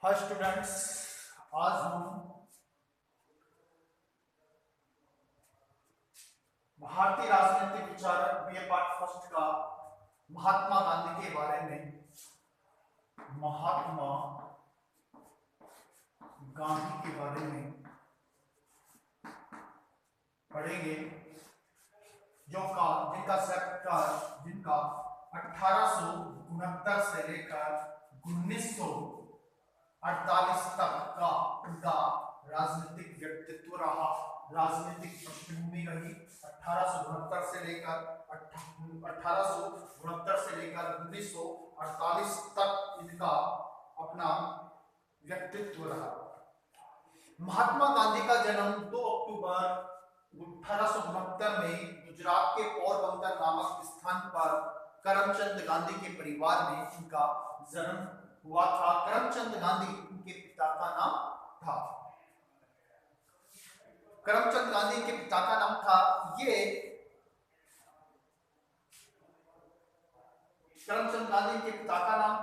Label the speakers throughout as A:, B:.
A: Hi students, आज हम भारतीय राजनीतिक विचारक बीए पार्ट फर्स्ट का महात्मा गांधी के बारे में महात्मा गांधी के बारे में पढ़ेंगे जिनका 1869 से लेकर 1948 तक का उनका राजनीतिक व्यक्तित्व रहा, राजनीतिक पृष्ठभूमि रही। 1869 से लेकर 1948 तक इनका अपना व्यक्तित्व रहा। महात्मा गांधी का जन्म 2 अक्टूबर 1869 में गुजरात के पोरबंदर नामक स्थान पर करमचंद गांधी के परिवार में इनका जन्म हुआ था। करमचंद गांधी उनके पिता का नाम था। करमचंद गांधी के पिता का नाम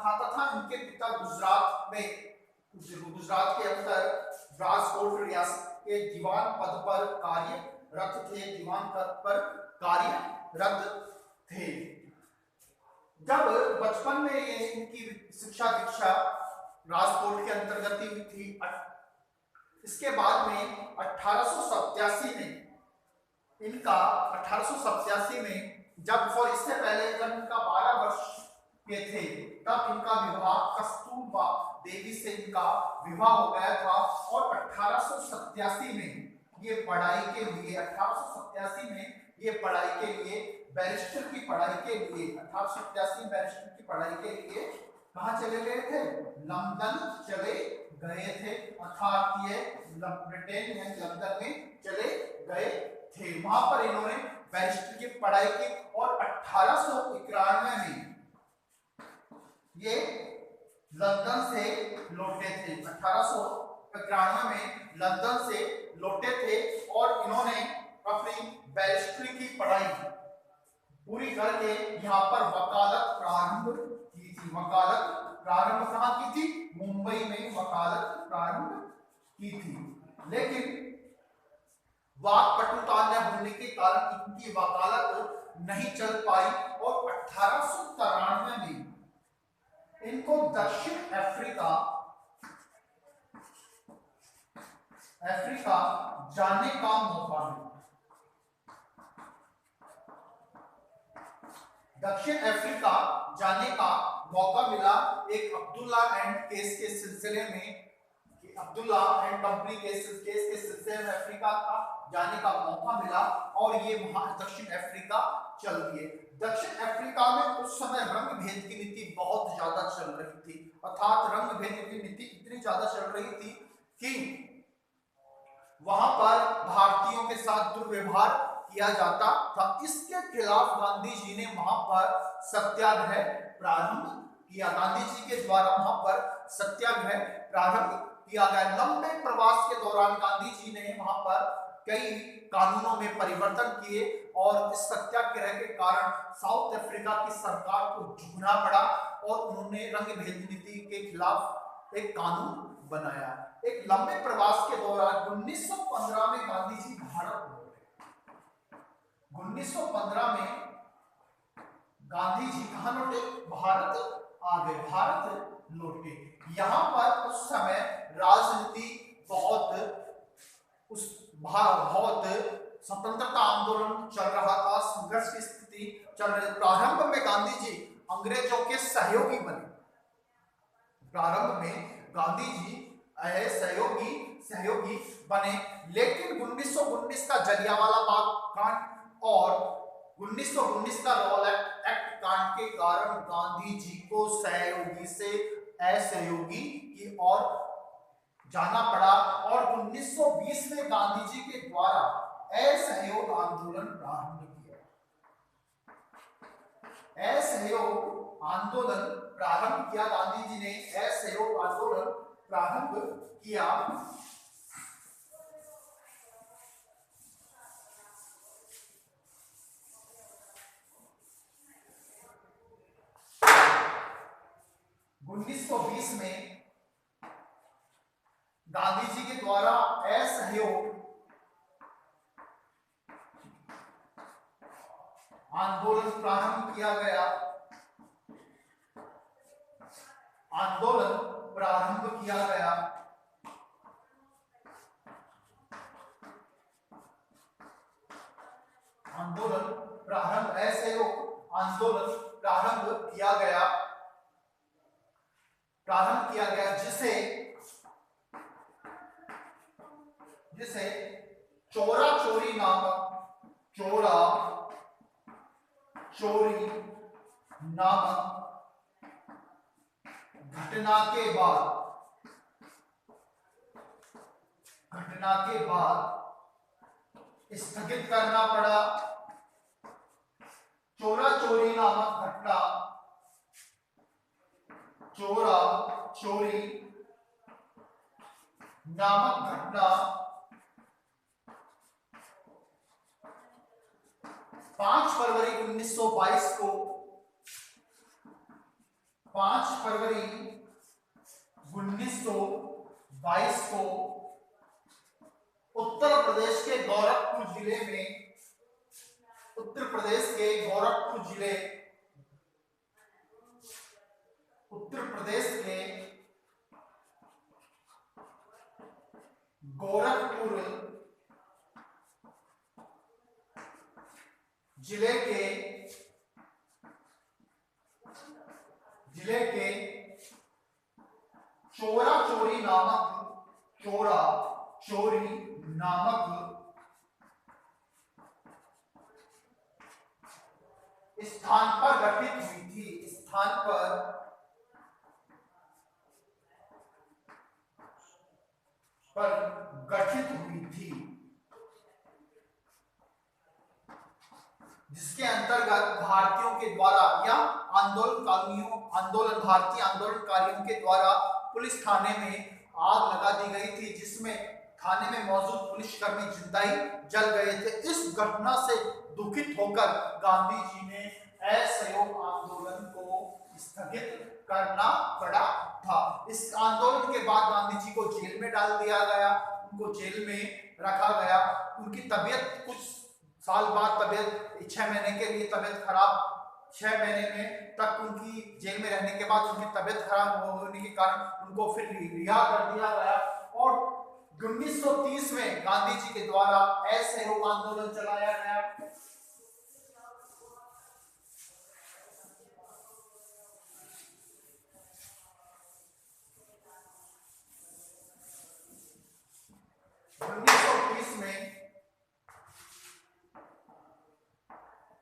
A: था तथा इनके पिता गुजरात के अंदर राजकोट रियासत के दीवान पद पर कार्यरत थे। जब बचपन में ये इनकी शिक्षा दीक्षा राजकोट के अंतर्गत हुई थी। इसके बाद में 1887 में इससे पहले जब इनका 12 वर्ष के थे तब इनका विवाह कस्तूरबा देवी से इनका विवाह हो गया था। और 1887 में ये पढ़ाई के लिए बैरिस्टर की पढ़ाई के लिए कहाँ चले गए थे? लंदन चले गए थे, अर्थात ये ब्रिटेन में लंदन में चले गए थे। वहां पर इन्होंने बैरिस्टर की पढ़ाई की और 1891 में ये लंदन से लौटे थे। 1891 में लंदन से लौटे थे और इन्होंने अपनी बैरिस्ट्री की पढ़ाई पूरी करके यहाँ पर वकालत प्रारंभ की थी। कहाँ की थी? मुंबई में वकालत प्रारंभ की थी। लेकिन वाक्पटुता न होने के कारण इनकी वकालत नहीं चल पाई और 1893 में इनको दक्षिण अफ्रीका जाने का मौका मिला। दक्षिण अफ्रीका जाने का मौका मिला एक अब्दुल्ला एंड केस के सिलसिले में। अब्दुल्ला एंड कंपनी केस के सिलसिले में अफ्रीका का जाने का मौका मिला और ये वहां दक्षिण अफ्रीका चल दिए। दक्षिण अफ्रीका में उस समय रंग भेद की नीति बहुत ज्यादा चल रही थी, अर्थात रंग भेद की नीति इतनी ज्यादा चल रही थी कि वहां पर भारतीयों के साथ दुर्व्यवहार किया जाता था। इसके खिलाफ गांधी जी ने वहां पर सत्याग्रह प्रारंभ किया। गांधी जी के द्वारा वहां पर सत्याग्रह प्रारंभ किया गया। लंबे प्रवास के दौरान गांधी जी ने वहां पर कई कानूनों में परिवर्तन किए और इस सत्याग्रह के कारण साउथ अफ्रीका की सरकार को झुकना पड़ा और उन्होंने रंग भेद नीति के खिलाफ एक कानून बनाया। एक लंबे प्रवास के दौरान 1915 में गांधी जी भारत लौटे। 1915 में गांधी जी कहां लौटे? भारत आ गए, भारत लौटे। यहां पर उस समय राजनीति बहुत स्वतंत्रता आंदोलन चल रहा था, संघर्ष की स्थिति चल रही। प्रारंभ में गांधी जी अंग्रेजों के सहयोगी बने। लेकिन 1919 का जलियांवाला बाग कांड और 1919 का रॉल एक्ट कांड के कारण गांधी जी को सहयोगी से असहयोगी की ओर जाना पड़ा और 1920 में गांधी जी के द्वारा असहयोग आंदोलन प्रारंभ किया। गांधी जी ने असहयोग आंदोलन प्रारंभ किया। गांधी जी के द्वारा असहयोग आंदोलन प्रारंभ किया गया, आंदोलन प्रारंभ किया गया, आंदोलन प्रारंभ, असहयोग आंदोलन प्रारंभ किया गया, प्रारंभ किया गया, जिसे जिसे चोरा चोरी नामक, चोरा चोरी नामक घटना के बाद स्थगित करना पड़ा। चोरा चोरी नामक घटना, चोरा चोरी नामक घटना 5 फरवरी 1922 को, 5 फरवरी 1922 को उत्तर प्रदेश के गोरखपुर जिले में, उत्तर प्रदेश के गोरखपुर जिले, उत्तर प्रदेश के गोरखपुर जिले के चोरा चोरी नामक स्थान पर गठित हुई थी, स्थान पर गठित हुई थी, जिसके अंतर्गत भारतीयों के द्वारा या भारतीय आंदोलनकारियों के द्वारा पुलिस थाने में आग लगा दी गई थी, जिसमें थाने में मौजूद पुलिसकर्मी जिंदा ही जल गए थे। इस घटना से दुखित होकर गांधी जी ने असहयोग आंदोलन को स्थगित करना पड़ा था। इस आंदोलन के बाद गांधी जी को जेल में डाल दिया गया, उनको जेल में रखा गया। उनकी तबीयत कुछ साल बाद, तबीयत 6 महीने के लिए तबीयत खराब, 6 महीने में तक उनकी जेल में रहने के बाद उनकी तबीयत खराब होने के कारण उनको फिर रिहा कर दिया गया और 1930 में गांधी जी के द्वारा असहयोग आंदोलन चलाया गया।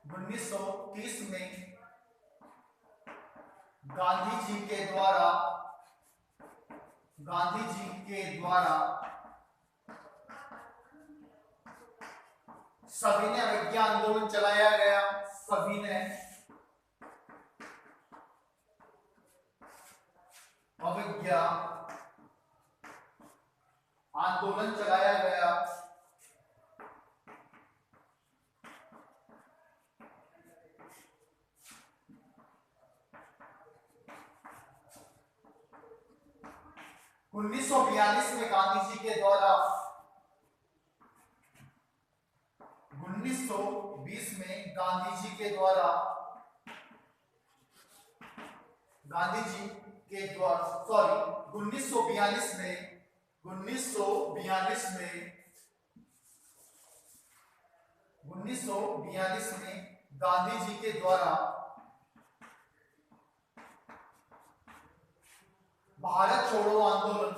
A: उन्नीस सौ तीस में गांधी जी के द्वारा सविनय अवज्ञा आंदोलन चलाया गया। सविनय अवज्ञा आंदोलन चलाया गया। 1942 में गांधी जी के द्वारा 1920 में गांधी जी के द्वारा सॉरी 1942 में गांधी जी के द्वारा भारत छोड़ो आंदोलन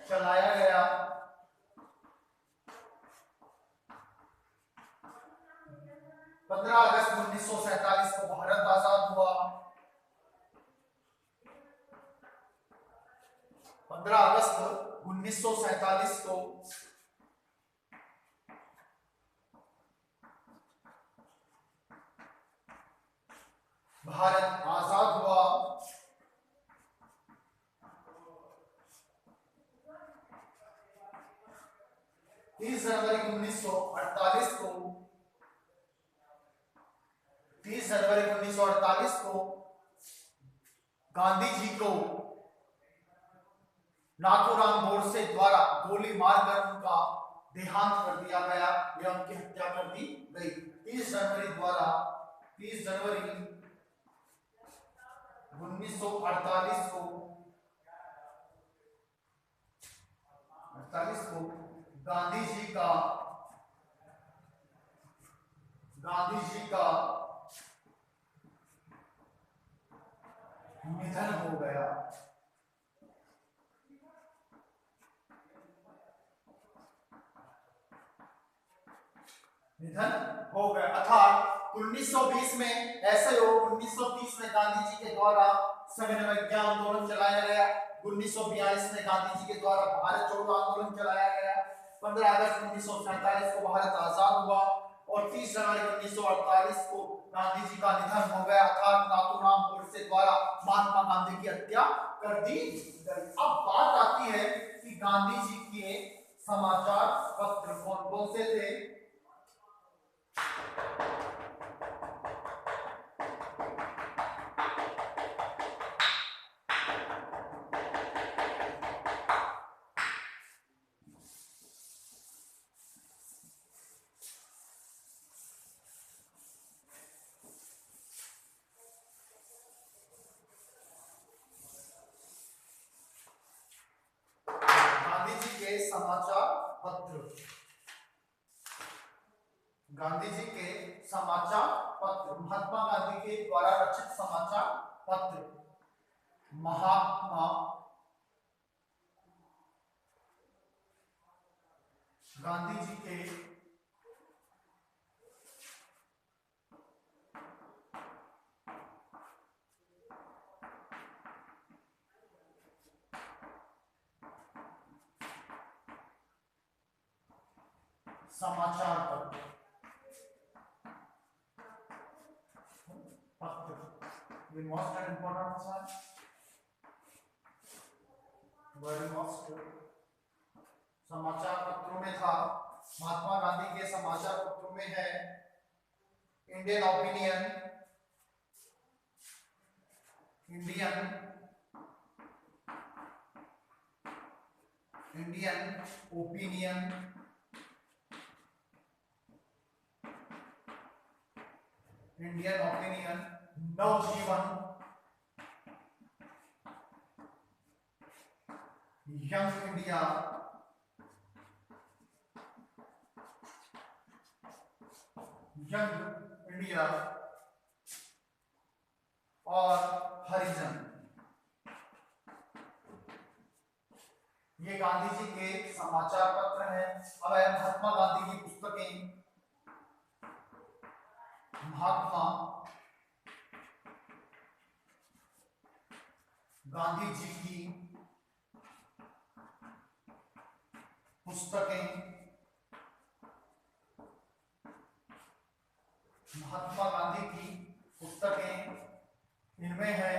A: चलाया गया। 15 अगस्त 1947 को भारत आजाद हुआ। 15 अगस्त 1947 को भारत आजाद हुआ। 30 जनवरी 1948 को 30 जनवरी 1948 को गांधी जी को नाथूराम गोडसे द्वारा गोली मारकर उनका देहांत कर दिया गया या उनकी हत्या कर दी गई। 30 जनवरी 1948 को गांधी जी का निधन हो गया। अर्थात 1920 में ऐसे हो 1930 में गांधी जी के द्वारा सविनय आंदोलन चलाया गया। 1942 में गांधी जी के द्वारा भारत छोड़ो आंदोलन चलाया गया। 15 अगस्त 1947 को भारत आजाद हुआ और 30 जनवरी 1948 को गांधी जी का निधन हो गया। अर्थात नाथूराम गोडसे द्वारा महात्मा गांधी की हत्या कर दी गई। अब बात आती है कि गांधी जी के समाचार पत्र कौन कौन से थे। गांधी जी के समाचार पत्र महात्मा गांधी के द्वारा रचित समाचार पत्र महात्मा गांधी जी के समाचार पत्र most important one very most समाचार पत्रों में था। महात्मा गांधी के समाचार पत्रों में है इंडियन ओपिनियन, नवजीवन, यंग इंडिया, और हरिजन। ये गांधी जी के समाचार पत्र हैं। अब है महात्मा गांधी की पुस्तकें। महात्मा गांधी जी की पुस्तकें। महात्मा गांधी की पुस्तकें इनमें है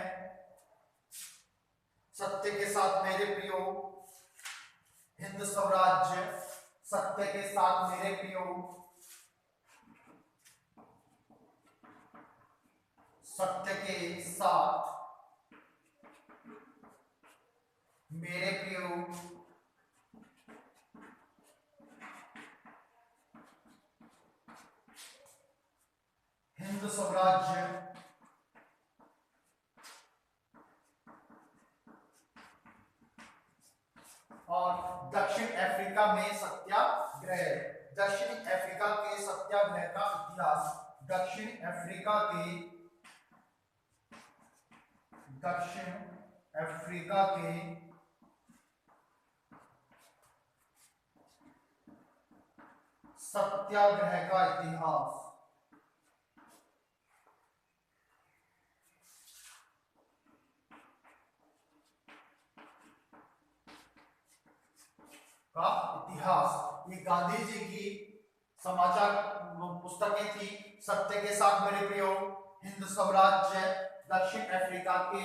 A: सत्य के साथ मेरे प्रियो, हिंद स्वराज्य, सत्य के साथ मेरे प्रियो, सत्य के साथ मेरे प्रियो, हिंद स्वराज्य, और दक्षिण अफ्रीका में सत्याग्रह। दक्षिण अफ्रीका के सत्याग्रह का इतिहास। दक्षिण अफ्रीका के सत्याग्रह का इतिहास। ये गांधी जी की समाचार पुस्तकें थी। सत्य के साथ मेरे प्रियो, हिंद स्वराज्य, दक्षिण अफ्रीका के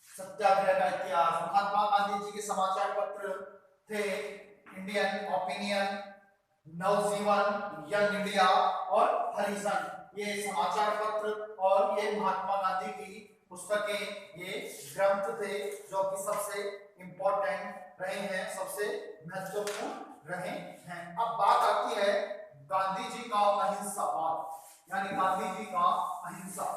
A: सत्याग्रह का इतिहास। महात्मा गांधी जी के समाचार पत्र थे इंडियन ओपिनियन, नवजीवन, यंग इंडिया और हरिजन, ये समाचार पत्र और ये महात्मा गांधी की पुस्तकें, ये ग्रंथ थे जो कि सबसे इंपॉर्टेंट रहे हैं, सबसे महत्वपूर्ण रहे हैं। अब बात आती है गांधी जी का अहिंसावाद, यानी गांधी जी का अहिंसा।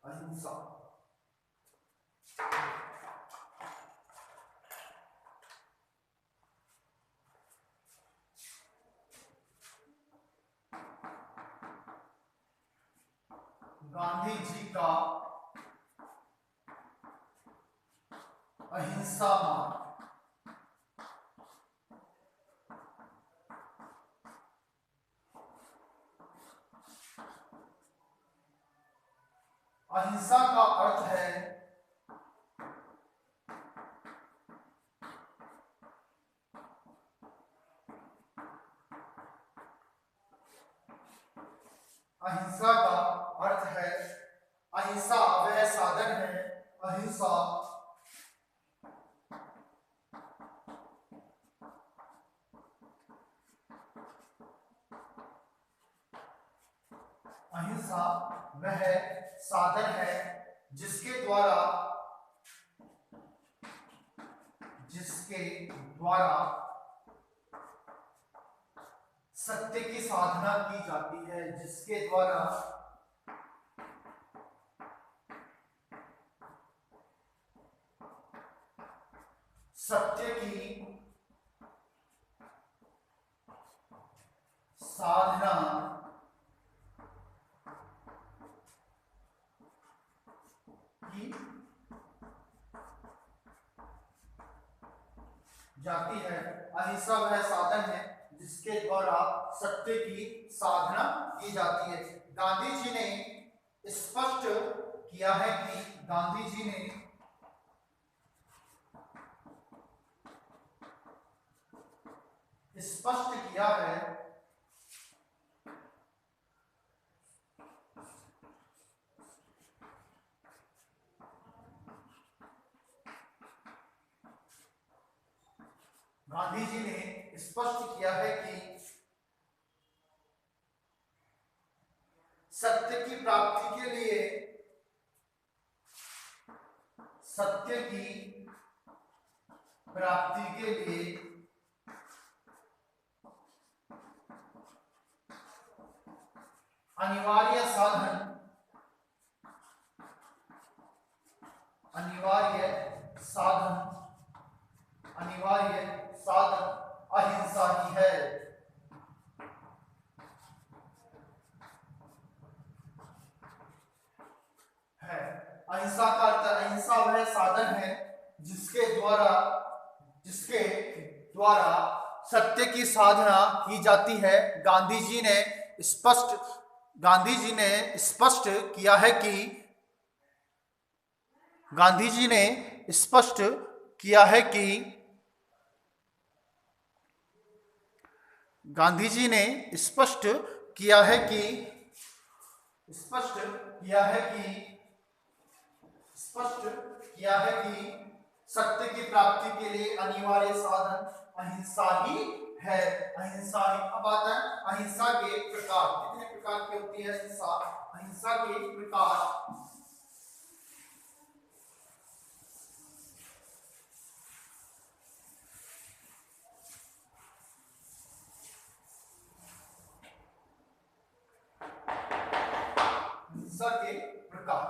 A: अहिंसा गांधी जी का अहिंसा मार्ग। अहिंसा का अर्थ है अहिंसा का अर्थ है, अहिंसा वह साधन है, अहिंसा अहिंसा वह साधन है जिसके द्वारा सत्य की साधना की जाती है, जिसके द्वारा सत्य की साधना की जाती है। अहिंसा वह साधन है जिसके द्वारा सत्य की साधना की जाती है। गांधी जी ने स्पष्ट किया है कि गांधी जी ने स्पष्ट किया है गांधी जी ने स्पष्ट किया है कि सत्य की प्राप्ति के लिए, सत्य की प्राप्ति के लिए अनिवार्य साधन अहिंसा ही है। अहिंसा का अर्थ, अहिंसा वह साधन है जिसके द्वारा सत्य की साधना की जाती है। गांधी जी ने स्पष्ट किया है कि गांधी जी ने स्पष्ट किया है कि गांधी जी ने स्पष्ट किया है कि सत्य की प्राप्ति के लिए अनिवार्य साधन अहिंसा ही है। अहिंसा ही। अब आता है अहिंसा के प्रकार। कितने प्रकार की होती है अहिंसा? अहिंसा के प्रकार अहिंसा के प्रकार।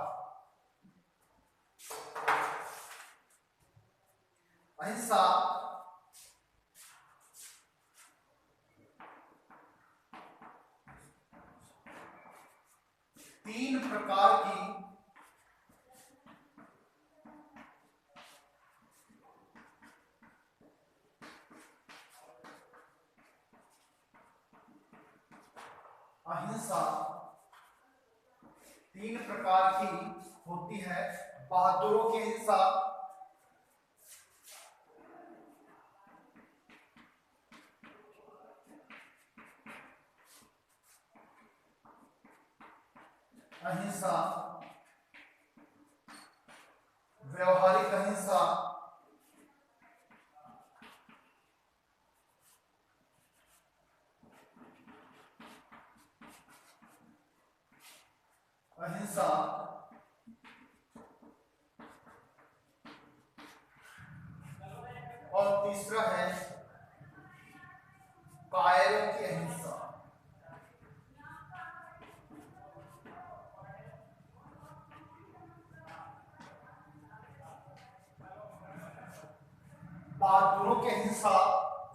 A: अहिंसा तीन प्रकार की होती है। बहादुरों की हिंसा, अहिंसा, व्यवहारिक अहिंसा, अहिंसा और तीसरा है कायरों की अहिंसा। बहादुरों की अहिंसा,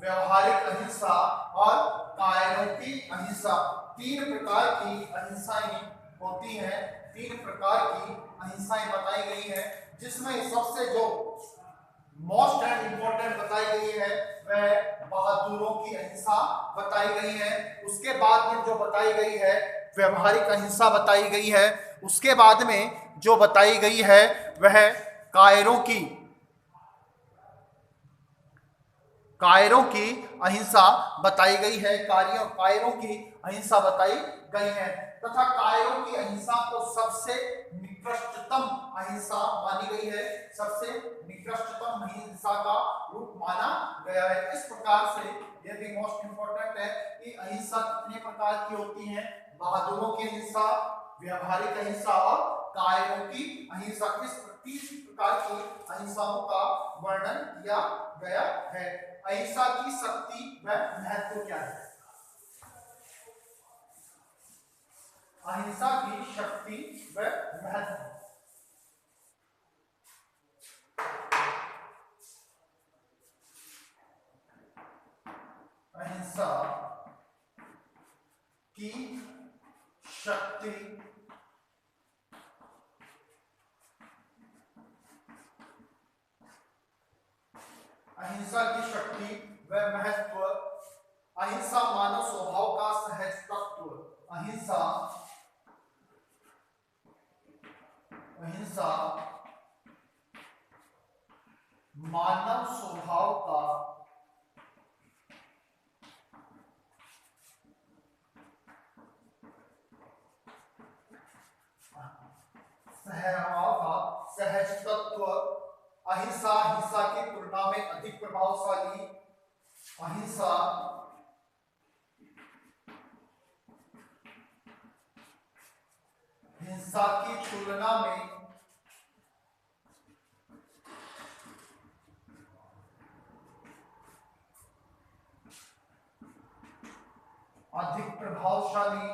A: व्यवहारिक अहिंसा और कायरों की अहिंसा, तीन प्रकार की अहिंसाएं होती हैं। तीन प्रकार की अहिंसाएं बताई गई हैं, जिसमें सबसे जो मोस्ट एंड इंपॉर्टेंट बताई गई है वह बहादुरों की अहिंसा बताई गई है। उसके बाद में जो बताई गई है व्यवहारिक अहिंसा बताई गई है। उसके बाद में जो बताई गई है वह कायरों की अहिंसा बताई गई है। कायरों की अहिंसा बताई गई है तथा कायरों की अहिंसा को सबसे निकृष्टतम अहिंसा मानी गई है, सबसे निकृष्टतम अहिंसा का रूप माना गया है। इस प्रकार से यह भी मोस्ट इंपॉर्टेंट है कि अहिंसा कितने प्रकार की होती है। बहादुरों की अहिंसा, व्यवहारिक अहिंसा और कायरों की अहिंसा, इस 30 प्रकार की अहिंसाओं का वर्णन किया गया है। अहिंसा की शक्ति व महत्व क्या है? अहिंसा की शक्ति व महत्व। अहिंसा की शक्ति अहिंसा की शक्ति व महत्व। अहिंसा मानव स्वभाव का सहज तत्व। अहिंसा मानव स्वभाव का सहज तत्व। अहिंसा हिंसा की तुलना में अधिक प्रभावशाली। अहिंसा हिंसा की तुलना में अधिक प्रभावशाली।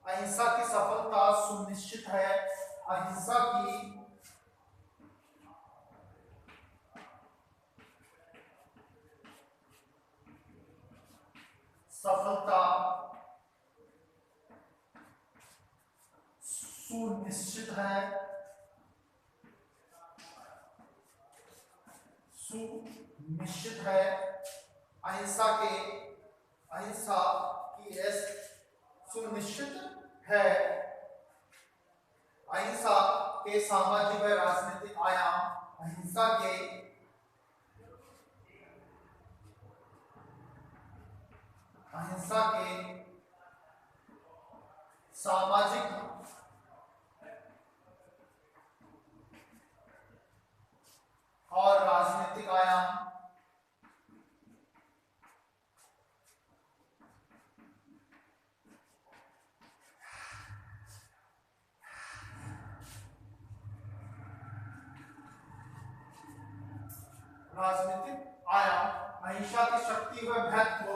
A: अहिंसा की सफलता सुनिश्चित है। अहिंसा की सफलता सुनिश्चित है। अहिंसा की सुनिश्चित है। अहिंसा के सामाजिक व राजनीतिक आयाम। अहिंसा के सामाजिक और राजनीतिक आयाम। राजनीतिक आयाम। अहिंसा की शक्ति व महत्व।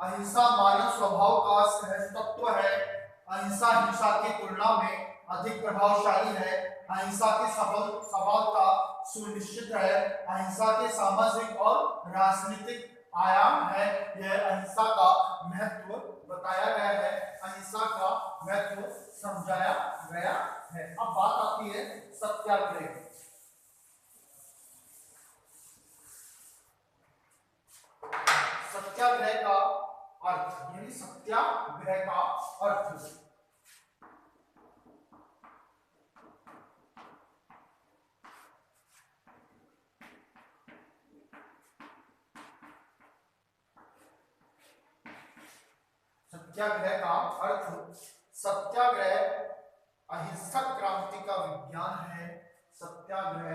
A: अहिंसा मानव स्वभाव का सहज तत्व है। अहिंसा हिंसा की तुलना में अधिक प्रभावशाली है। अहिंसा की सफलता सुनिश्चित है। अहिंसा के सामाजिक और राजनीतिक आयाम है। यह अहिंसा का महत्व बताया गया है, अहिंसा का महत्व समझाया गया है। अब बात आती है सत्याग्रह। सत्याग्रह का अर्थ, यानी सत्याग्रह का अर्थ। सत्याग्रह का अर्थ सत्याग्रह अहिंसक क्रांति का विज्ञान है। सत्याग्रह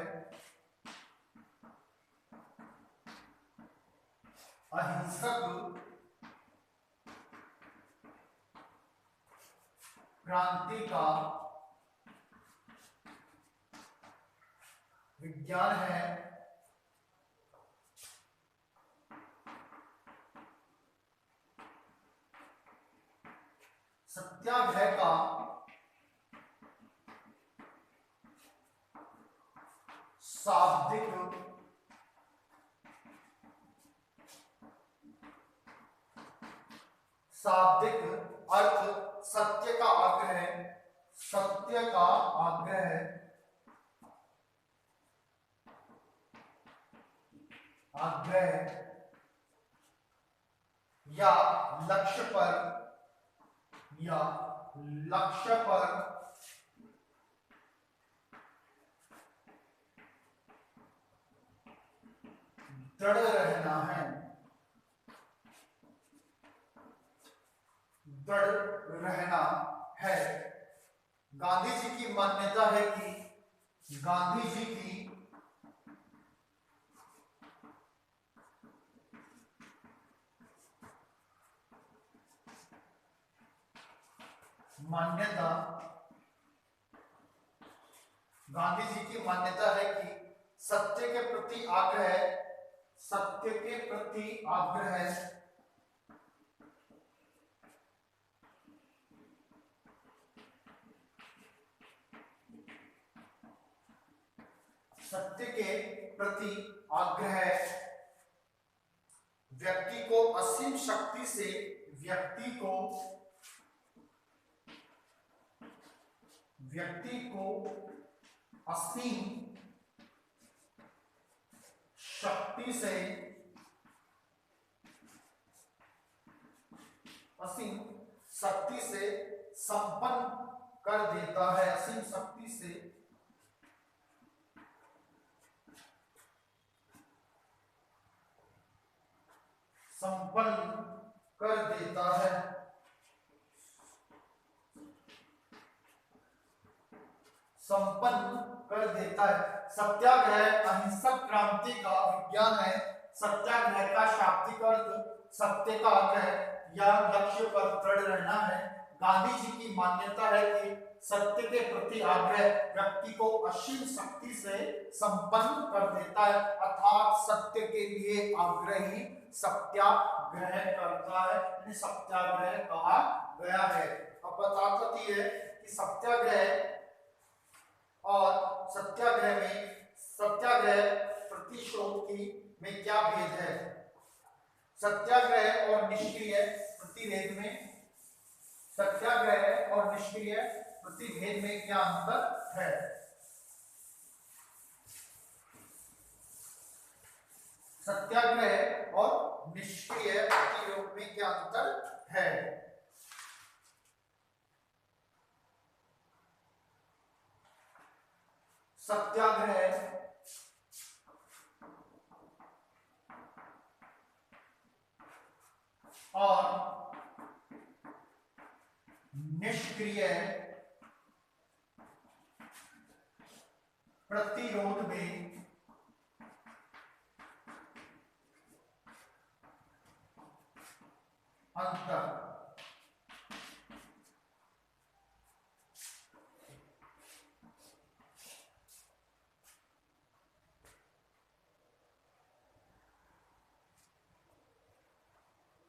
A: अहिंसक क्रांति का विज्ञान है। सत्याग्रह का शाब्दिक अर्थ सत्य का आग्रह, सत्य का आग्रह, आग्रह या लक्ष्य पर दृढ़ रहना है, दृढ़ रहना है। गांधी जी की मान्यता है कि गांधी जी की मान्यता है कि सत्य के प्रति आग्रह सत्य के प्रति आग्रह व्यक्ति को असीम शक्ति से असीम शक्ति से संपन्न कर देता है। असीम शक्ति से संपन्न कर देता है। सत्याग्रह अहिंसक क्रांति का विज्ञान है। सत्याग्रह का शाब्दिक अर्थ सत्य का आग्रह या लक्ष्य पर दृढ़ रहना है। गांधी जी की मान्यता है कि सत्य के प्रति आग्रह व्यक्ति को असीम शक्ति से संपन्न कर देता है, अर्थात सत्य के लिए आग्रही सत्याग्रह करता है, सत्याग्रह कहा गया है। अब बताती है कि सत्याग्रह और सत्याग्रह प्रतिशोध में क्या भेद है। सत्याग्रह और निष्क्रिय प्रतिभेद में क्या अंतर है। सत्याग्रह और निष्क्रिय प्रतिरोध में क्या अंतर है। सत्याग्रह और निष्क्रिय प्रतिरोध में अंतर।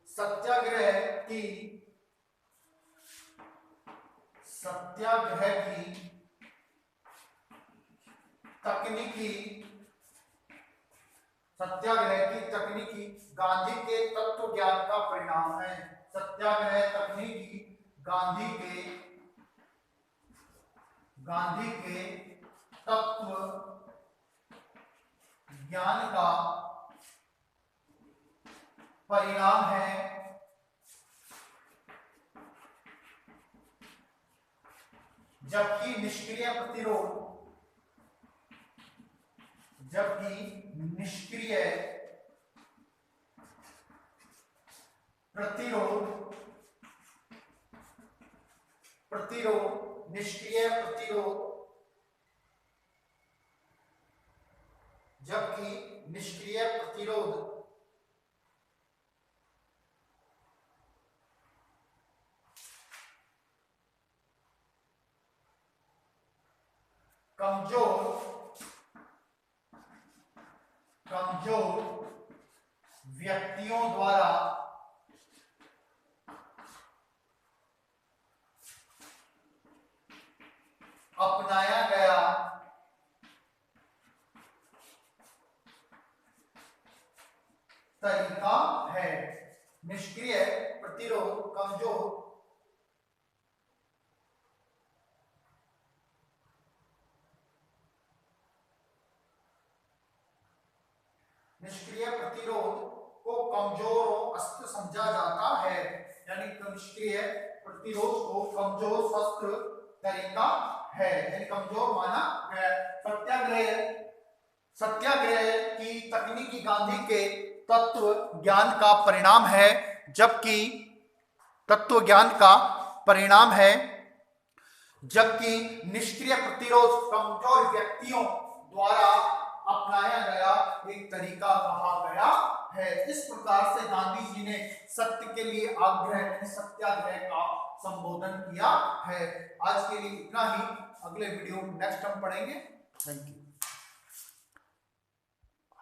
A: सत्याग्रह की तकनीकी गांधी के तत्व ज्ञान का परिणाम है। सत्याग्रह तकनीकी गांधी के तत्व ज्ञान का परिणाम है। जबकि निष्क्रिय प्रतिरोध प्रतिरोध, निष्क्रिय प्रतिरोध, जबकि निष्क्रिय प्रतिरोध कमजोर व्यक्तियों द्वारा अपनाया गया तरीका है। निष्क्रिय प्रतिरोध कमजोर निष्क्रिय प्रतिरोध को कमजोर और अस्त्र समझा जाता है, यानी निष्क्रिय प्रतिरोध को कमजोर शस्त्र तरीका है, यानी कमजोर माना है। सत्याग्रह की तकनीकी गांधी के तत्व ज्ञान का परिणाम है, जबकि तत्व ज्ञान का परिणाम है, जबकि निष्क्रिय प्रतिरोध कमजोर व्यक्तियों द्वारा अपनाया गया एक तरीका कहा गया है। इस प्रकार से गांधी जी ने सत्य के लिए आग्रह सत्याग्रह का संबोधन किया है। आज के लिए इतना ही, अगले वीडियो नेक्स्ट हम पढ़ेंगे। Thank you.